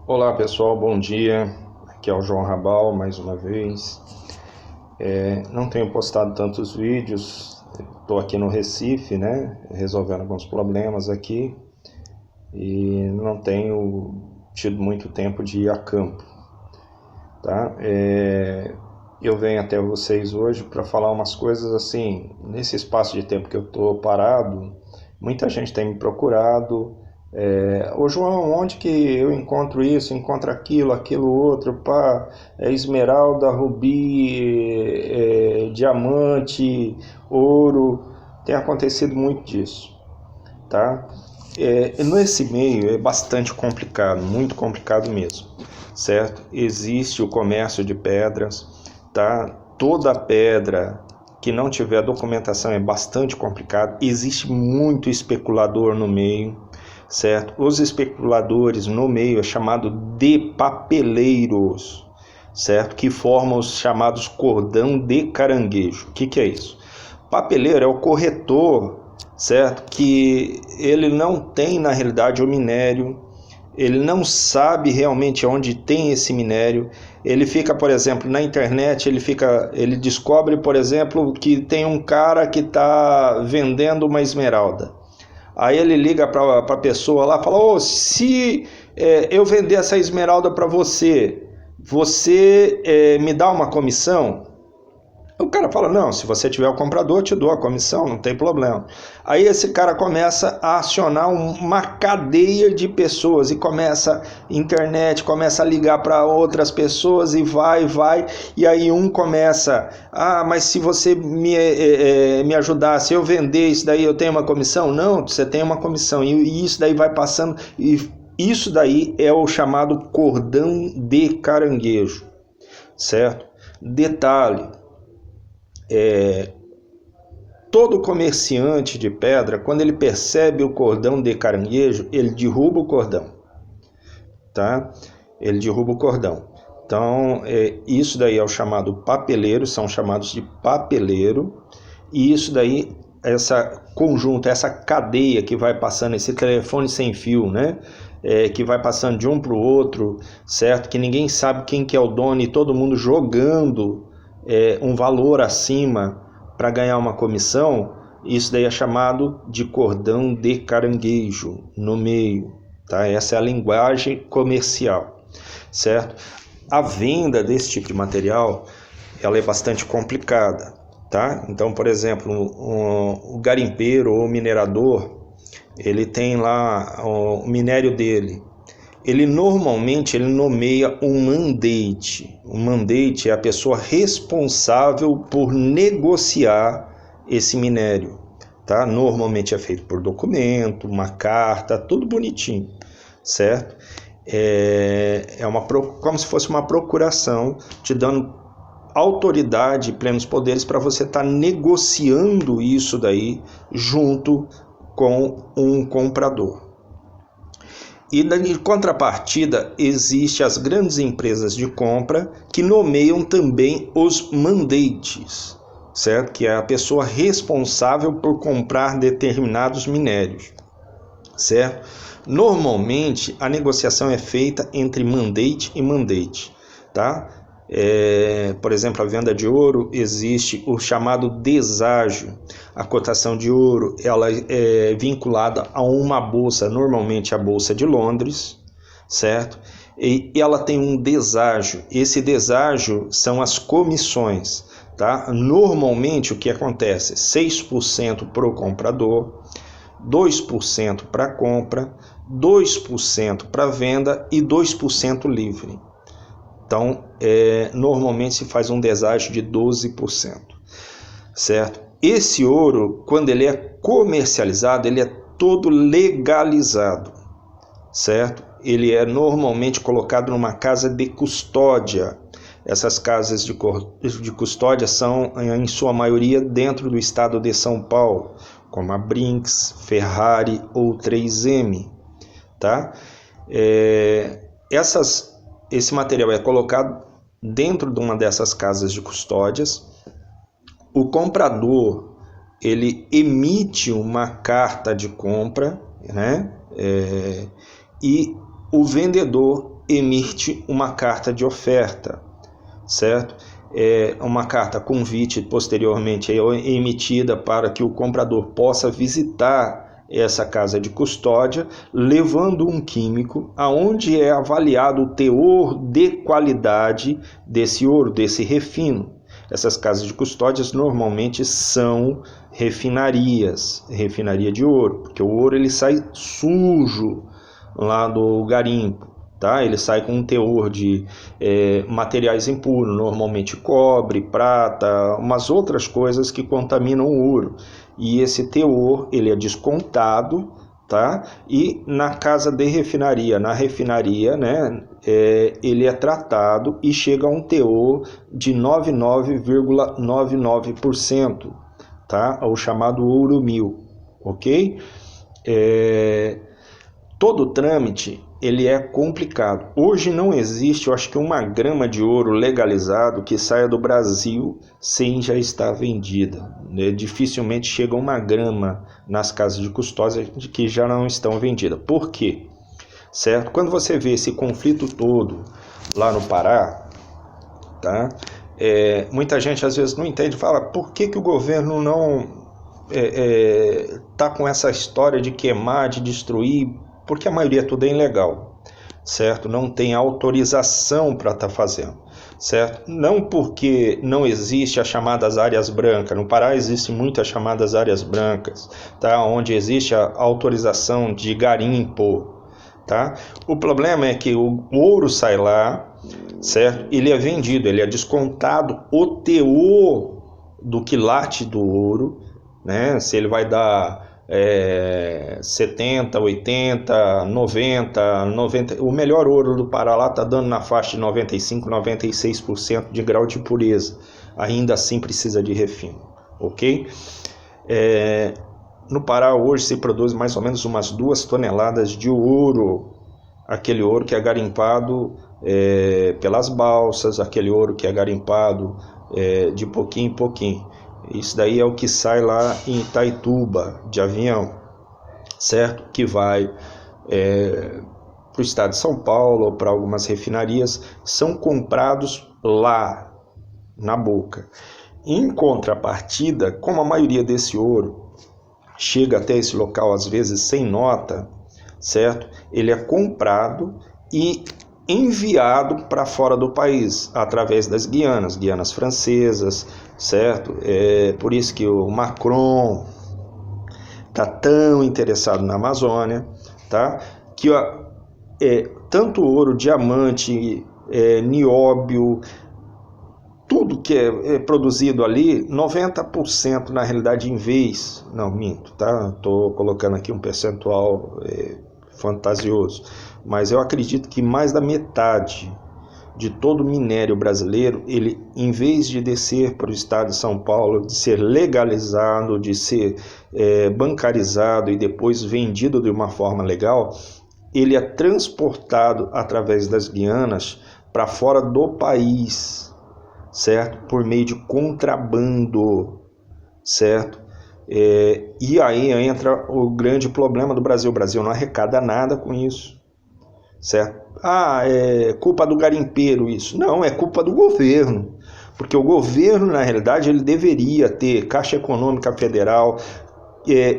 Olá pessoal, bom dia. Aqui é o João Rabal mais uma vez. Não tenho postado tantos vídeos, estou aqui no Recife, né, resolvendo alguns problemas aqui e não tenho tido muito tempo de ir a campo, tá? Eu venho até vocês hoje para falar umas coisas assim. Nesse espaço de tempo que eu estou parado, muita gente tem me procurado. Ô João, onde que eu encontro isso, encontro aquilo, aquilo outro, pá, esmeralda, rubi, diamante, ouro, tem acontecido muito disso, tá? Nesse meio é bastante complicado, muito complicado mesmo, certo? Existe o comércio de pedras, tá? Toda pedra que não tiver documentação é bastante complicado, existe muito especulador no meio, certo? Os especuladores no meio é chamado de papeleiros, certo? Que formam os chamados cordão de caranguejo. O que é isso? Papeleiro é o corretor, certo? Que ele não tem na realidade o minério, ele não sabe realmente onde tem esse minério. Ele fica, por exemplo, na internet, ele descobre, por exemplo, que tem um cara que está vendendo uma esmeralda. Aí ele liga para a pessoa lá e fala: "Ô, se eu vender essa esmeralda para você, você me dá uma comissão?" O cara fala: "Não, se você tiver o comprador, eu te dou a comissão, não tem problema." Aí esse cara começa a acionar uma cadeia de pessoas e começa internet, começa a ligar para outras pessoas e vai, e aí um começa: "Ah, mas se você me ajudar, se eu vender isso daí, eu tenho uma comissão?" "Não, você tem uma comissão." E isso daí vai passando, e isso daí é o chamado cordão de caranguejo, certo? Detalhe: todo comerciante de pedra, quando ele percebe o cordão de caranguejo, ele derruba o cordão, tá? Ele derruba o cordão. Então, isso daí é o chamado papeleiro, são chamados de papeleiro, e isso daí, essa conjunto, essa cadeia que vai passando, esse telefone sem fio, né? Que vai passando de um para o outro, certo? Que ninguém sabe quem que é o dono e todo mundo jogando um valor acima para ganhar uma comissão. Isso daí é chamado de cordão de caranguejo no meio, tá? Essa é a linguagem comercial, certo? A venda desse tipo de material, ela é bastante complicada, tá? Então, por exemplo, o garimpeiro ou minerador, ele tem lá o minério dele. Ele normalmente nomeia um mandate. O mandate é a pessoa responsável por negociar esse minério, tá? Normalmente é feito por documento, uma carta, tudo bonitinho, certo? Como se fosse uma procuração te dando autoridade e plenos poderes para você estar negociando isso daí junto com um comprador. E em contrapartida, existem as grandes empresas de compra que nomeiam também os mandates, certo? Que é a pessoa responsável por comprar determinados minérios, certo? Normalmente, a negociação é feita entre mandate e mandate, tá? Por exemplo, a venda de ouro, existe o chamado deságio. A cotação de ouro, ela é vinculada a uma bolsa, normalmente a Bolsa de Londres, certo? E ela tem um deságio. Esse deságio são as comissões, tá? Normalmente o que acontece? 6% para o comprador, 2% para a compra, 2% para a venda e 2% livre. Então, normalmente se faz um deságio de 12%, certo? Esse ouro, quando ele é comercializado, ele é todo legalizado, certo? Ele é normalmente colocado numa casa de custódia. Essas casas de custódia são, em sua maioria, dentro do estado de São Paulo, como a Brinks, Ferrari ou 3M, tá? Esse material é colocado dentro de uma dessas casas de custódias. O comprador, ele emite uma carta de compra, né? E o vendedor emite uma carta de oferta, certo? Uma carta convite posteriormente emitida para que o comprador possa visitar essa casa de custódia, levando um químico aonde é avaliado o teor de qualidade desse ouro, desse refino. Essas casas de custódias normalmente são refinarias, refinaria de ouro, porque o ouro ele sai sujo lá do garimpo. Tá? Ele sai com um teor de materiais impuros, normalmente cobre, prata, umas outras coisas que contaminam o ouro. E esse teor ele é descontado, tá? E na casa de refinaria, na refinaria, né, ele é tratado e chega a um teor de 99,99%, tá? O chamado ouro 1000, ok? Todo trâmite ele é complicado. Hoje não existe, eu acho que 1 grama de ouro legalizado que saia do Brasil sem já estar vendida. Dificilmente chega 1 grama nas casas de custódia que já não estão vendidas. Por quê? Certo? Quando você vê esse conflito todo lá no Pará, tá? Muita gente às vezes não entende, fala, por que o governo não tá com essa história de queimar, de destruir? Porque a maioria tudo é ilegal, certo? Não tem autorização para estar fazendo, certo? Não porque não existe as chamadas áreas brancas. No Pará existem muitas chamadas áreas brancas, tá? Onde existe a autorização de garimpo, tá? O problema é que o ouro sai lá, certo? Ele é vendido, ele é descontado o teor do quilate do ouro, né? Se ele vai dar 70, 80, 90, 90, o melhor ouro do Pará lá está dando na faixa de 95, 96% de grau de pureza, ainda assim precisa de refino, ok? No Pará hoje se produz mais ou menos umas 2 toneladas de ouro, aquele ouro que é garimpado pelas balsas, aquele ouro que é garimpado de pouquinho em pouquinho. Isso daí é o que sai lá em Itaituba, de avião, certo? Que vai para o estado de São Paulo, ou para algumas refinarias, são comprados lá, na boca. Em contrapartida, como a maioria desse ouro chega até esse local, às vezes sem nota, certo? Ele é comprado e enviado para fora do país, através das Guianas francesas, certo? Por isso que o Macron está tão interessado na Amazônia, tá? Que tanto ouro, diamante, nióbio, tudo que é produzido ali, 90% na realidade em vez, não minto, tá? Estou colocando aqui um percentual fantasioso, mas eu acredito que mais da metade de todo o minério brasileiro, ele, em vez de descer para o estado de São Paulo, de ser legalizado, de ser bancarizado e depois vendido de uma forma legal, ele é transportado através das Guianas para fora do país, certo? Por meio de contrabando, certo? E aí entra o grande problema do Brasil. O Brasil não arrecada nada com isso, certo? É culpa do garimpeiro isso. Não, é culpa do governo, porque o governo, na realidade, ele deveria ter Caixa Econômica Federal,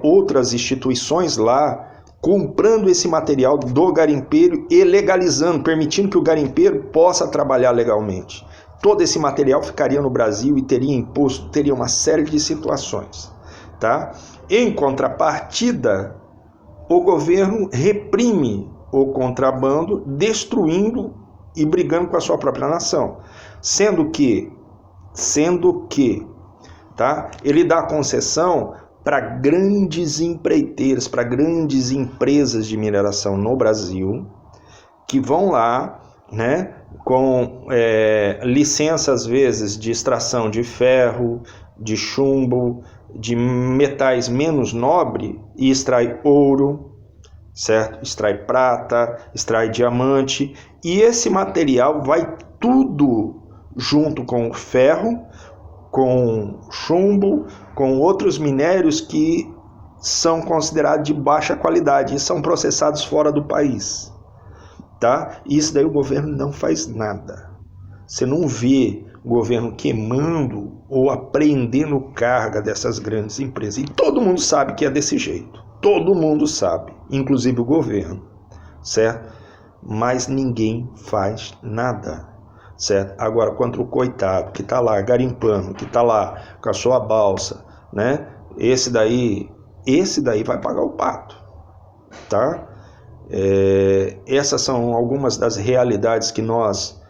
outras instituições lá, comprando esse material do garimpeiro e legalizando, permitindo que o garimpeiro possa trabalhar legalmente. Todo esse material ficaria no Brasil e teria imposto, teria uma série de situações, tá? Em contrapartida, o governo reprime o contrabando, destruindo e brigando com a sua própria nação, sendo que, tá? Ele dá concessão para grandes empreiteiras, para grandes empresas de mineração no Brasil, que vão lá, né, com licença às vezes de extração de ferro, de chumbo, de metais menos nobres, e extrai ouro, certo? Extrai prata, extrai diamante, e esse material vai tudo junto com o ferro, com chumbo, com outros minérios que são considerados de baixa qualidade e são processados fora do país, tá? E isso daí o governo não faz nada. Você não vê o governo queimando ou apreendendo carga dessas grandes empresas. E todo mundo sabe que é desse jeito. Todo mundo sabe, inclusive o governo, certo? Mas ninguém faz nada, certo? Agora, contra o coitado que está lá garimpando, que está lá com a sua balsa, né? Esse daí vai pagar o pato, tá? Essas são algumas das realidades que nós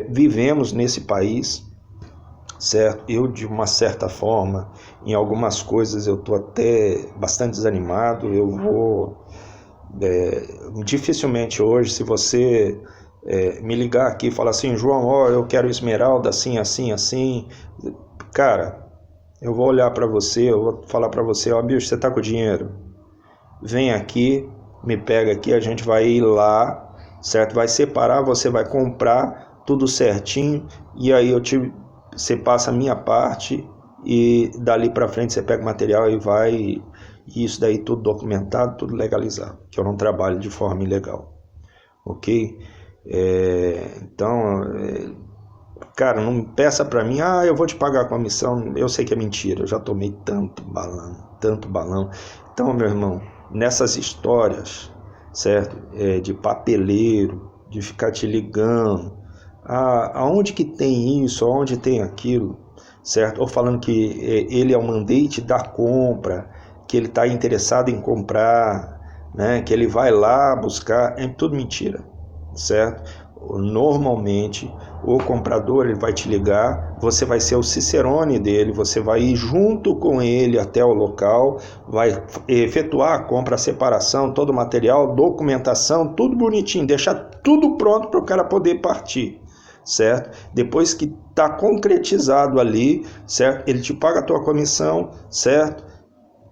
vivemos nesse país, certo? Eu, de uma certa forma, em algumas coisas eu estou até bastante desanimado. Eu vou dificilmente hoje, se você me ligar aqui e falar assim, João, ó, eu quero esmeralda assim, assim, assim, cara, eu vou olhar para você, eu vou falar para você, ó, bicho, você tá com dinheiro? Vem aqui, me pega aqui, a gente vai ir lá, certo? Vai separar, você vai comprar tudo certinho, e aí você passa a minha parte, e dali para frente você pega o material e vai, e isso daí tudo documentado, tudo legalizado, que eu não trabalho de forma ilegal, ok? Então, cara, não peça para mim, eu vou te pagar com a comissão, eu sei que é mentira, eu já tomei tanto balão. Então, meu irmão, nessas histórias, certo? De papeleiro, de ficar te ligando, aonde que tem isso, aonde tem aquilo, certo? Ou falando que ele é o mandante da compra, que ele está interessado em comprar, né? Que ele vai lá buscar, é tudo mentira, certo? Normalmente o comprador ele vai te ligar, você vai ser o cicerone dele, você vai ir junto com ele até o local, vai efetuar a compra, a separação, todo o material, documentação, tudo bonitinho, deixar tudo pronto para o cara poder partir, certo? Depois que está concretizado ali, certo? Ele te paga a tua comissão, certo?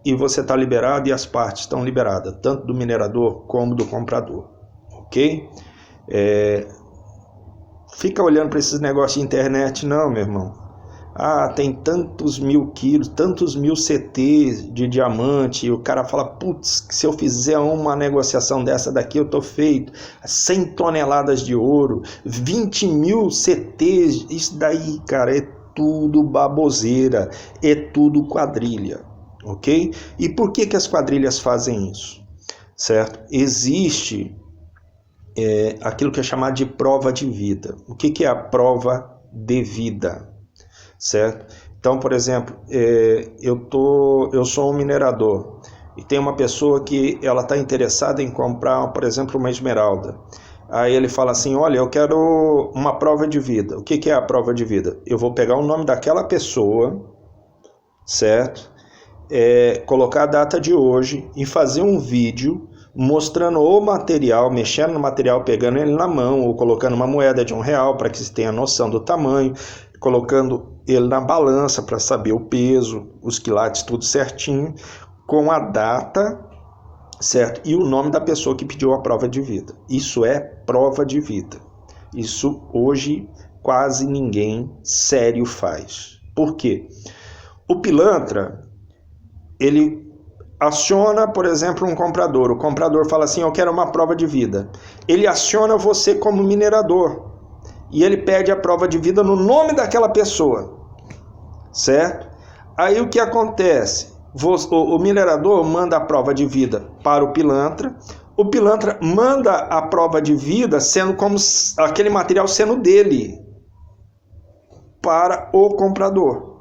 E você está liberado e as partes estão liberadas, tanto do minerador como do comprador, ok? Fica olhando para esses negócios de internet, não, meu irmão. Tem tantos mil quilos, tantos mil CTs de diamante, e o cara fala, putz, se eu fizer uma negociação dessa daqui, eu tô feito. 100 toneladas de ouro, 20 mil CTs, isso daí, cara, é tudo baboseira, é tudo quadrilha, ok? E por que as quadrilhas fazem isso, certo? Existe aquilo que é chamado de prova de vida. O que é a prova de vida, certo? Então, por exemplo, eu sou um minerador e tem uma pessoa que ela está interessada em comprar, por exemplo, uma esmeralda. Aí ele fala assim, olha, eu quero uma prova de vida. O que é a prova de vida? Eu vou pegar o nome daquela pessoa, certo? Colocar a data de hoje e fazer um vídeo mostrando o material, mexendo no material, pegando ele na mão ou colocando uma moeda de R$1 para que você tenha noção do tamanho, colocando ele na balança para saber o peso, os quilates, tudo certinho, com a data, certo? E o nome da pessoa que pediu a prova de vida. Isso é prova de vida. Isso hoje quase ninguém sério faz. Por quê? O pilantra, ele aciona, por exemplo, um comprador. O comprador fala assim, eu quero uma prova de vida. Ele aciona você como minerador. E ele pede a prova de vida no nome daquela pessoa. Certo? Aí o que acontece? O minerador manda a prova de vida para o pilantra manda a prova de vida sendo como aquele material sendo dele para o comprador.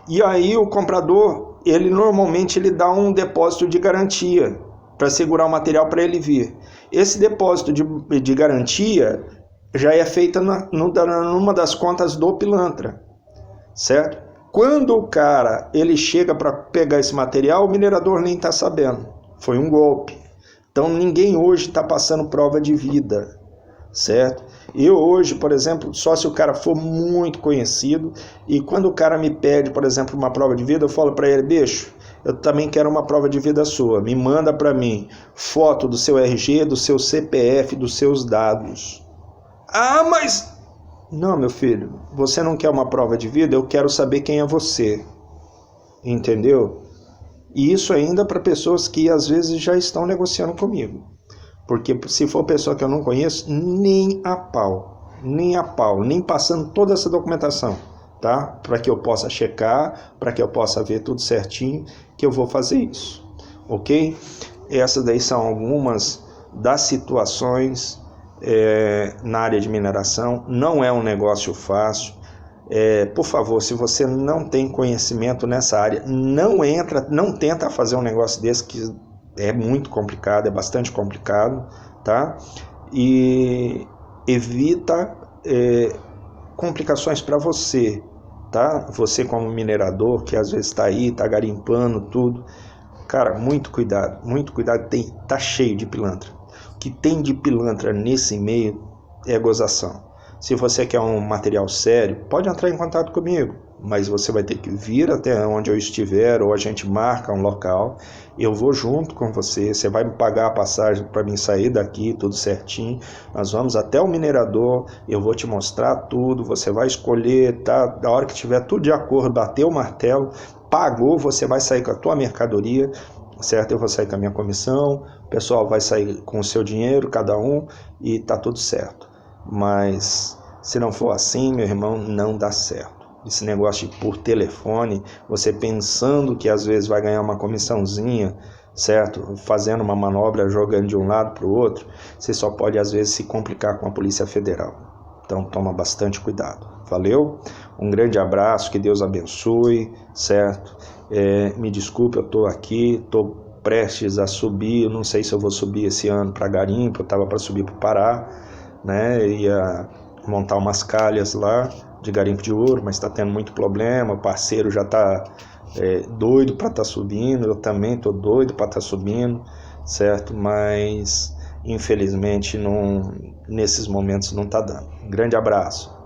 E aí o comprador, ele normalmente dá um depósito de garantia para segurar o material para ele vir. Esse depósito de garantia já é feito numa das contas do pilantra, certo? Quando o cara ele chega para pegar esse material, o minerador nem está sabendo. Foi um golpe. Então ninguém hoje está passando prova de vida, certo? Eu hoje, por exemplo, só se o cara for muito conhecido, e quando o cara me pede, por exemplo, uma prova de vida, eu falo para ele, bicho, eu também quero uma prova de vida sua, me manda para mim foto do seu RG, do seu CPF, dos seus dados. Mas... Não, meu filho, você não quer uma prova de vida, eu quero saber quem é você, entendeu? E isso ainda para pessoas que às vezes já estão negociando comigo. Porque se for pessoa que eu não conheço, nem a pau, nem passando toda essa documentação, tá? Para que eu possa checar, para que eu possa ver tudo certinho, que eu vou fazer isso, ok? Essas daí são algumas das situações na área de mineração. Não é um negócio fácil. Por favor, se você não tem conhecimento nessa área, não tenta fazer um negócio desse, que é muito complicado, é bastante complicado, tá? E evita complicações para você, tá? Você como minerador, que às vezes está aí, está garimpando tudo. Cara, muito cuidado, tá cheio de pilantra. O que tem de pilantra nesse meio é gozação. Se você quer um material sério, pode entrar em contato comigo, mas você vai ter que vir até onde eu estiver, ou a gente marca um local, eu vou junto com você, você vai me pagar a passagem para mim sair daqui, tudo certinho, nós vamos até o minerador, eu vou te mostrar tudo, você vai escolher, tá? Da hora que tiver tudo de acordo, bater o martelo, pagou, você vai sair com a tua mercadoria, certo? Eu vou sair com a minha comissão, o pessoal vai sair com o seu dinheiro, cada um, e tá tudo certo. Mas se não for assim, meu irmão, não dá certo. Esse negócio de por telefone, você pensando que às vezes vai ganhar uma comissãozinha, certo? Fazendo uma manobra, jogando de um lado para o outro, você só pode às vezes se complicar com a Polícia Federal. Então toma bastante cuidado. Valeu? Um grande abraço, que Deus abençoe, certo? Me desculpe, eu estou aqui, estou prestes a subir, eu não sei se eu vou subir esse ano para Garimpo, eu estava para subir para o Pará, né? Ia montar umas calhas lá de garimpo de ouro, mas está tendo muito problema, o parceiro já está doido para estar subindo, eu também estou doido para estar subindo, certo? Mas infelizmente nesses momentos não está dando. Um grande abraço.